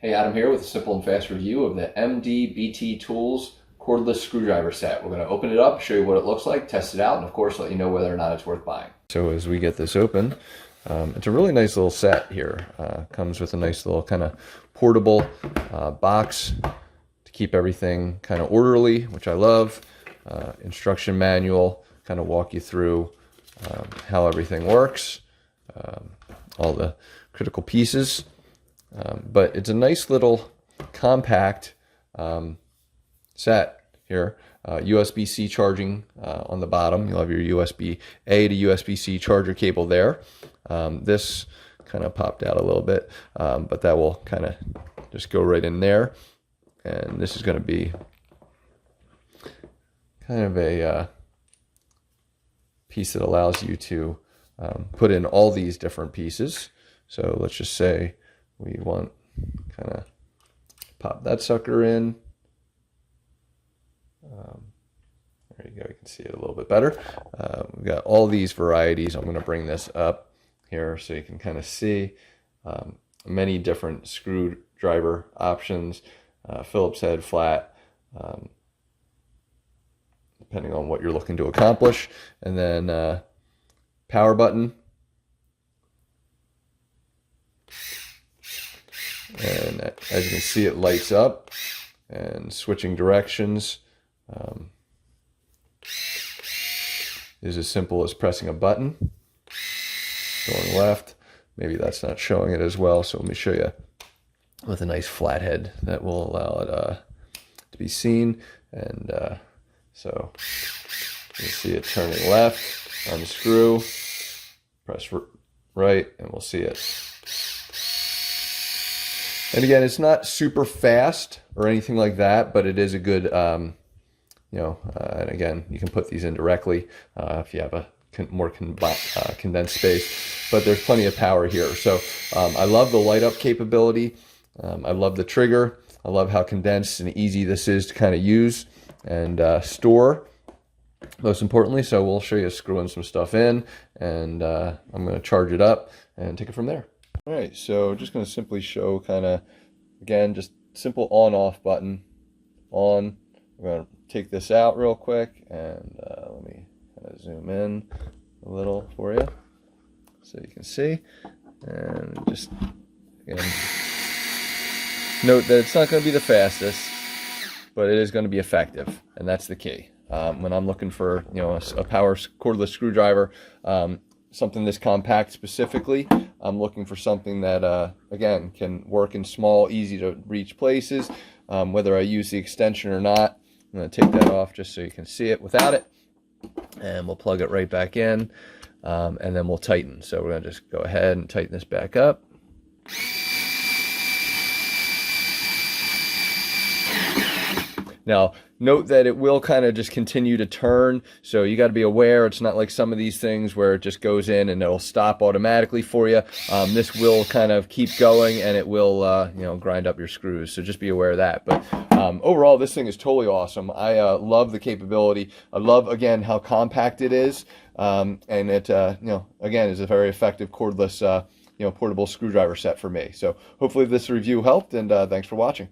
Hey, Adam here with a simple and fast review of the MDBTTOOLS Cordless Screwdriver set. We're going to open it up, show you what it looks like, test it out, and of course let you know whether or not it's worth buying. So as we get this open, it's a really nice little set here. Comes with a nice little kind of portable box to keep everything kind of orderly, which I love. Instruction manual, kind of walk you through how everything works, all the critical pieces. But it's a nice little compact set here. USB-C charging on the bottom. You'll have your USB-A to USB-C charger cable there. This kind of popped out a little bit, but that will kind of just go right in there. And this is going to be kind of a piece that allows you to put in all these different pieces. So let's just say we want kind of pop that sucker in. There you go, you can see it a little bit better. We've got all these varieties. I'm going to bring this up here so you can kind of see many different screwdriver options, Phillips head, flat, depending on what you're looking to accomplish. And then power button. And as you can see, it lights up, and switching directions is as simple as pressing a button. Going left, maybe that's not showing it as well, so let me show you with a nice flathead that will allow it to be seen. And so you see it turning left, unscrew, press right, and we'll see it. And again, it's not super fast or anything like that, but it is a good, and again, you can put these in directly if you have a more condensed space, but there's plenty of power here. So I love the light up capability. I love the trigger. I love how condensed and easy this is to kind of use and store, most importantly. So we'll show you screwing some stuff in, and I'm going to charge it up and take it from there. All right, so just going to simply show kind of, again, just simple on-off button. On. I'm going to take this out real quick, and let me kind of zoom in a little for you so you can see. And just, again, note that it's not going to be the fastest, but it is going to be effective, and that's the key. When I'm looking for, a power cordless screwdriver, something this compact specifically, I'm looking for something that, again, can work in small, easy to reach places, whether I use the extension or not. I'm going to take that off just so you can see it without it, and we'll plug it right back in, and then we'll tighten. So we're going to just go ahead and tighten this back up. Now, note that it will kind of just continue to turn, so you got to be aware. It's not like some of these things where it just goes in and it'll stop automatically for you. This will kind of keep going, and it will, grind up your screws. So just be aware of that. But overall, this thing is totally awesome. I love the capability. I love, again, how compact it is, and it, again, is a very effective cordless, portable screwdriver set for me. So hopefully this review helped, and thanks for watching.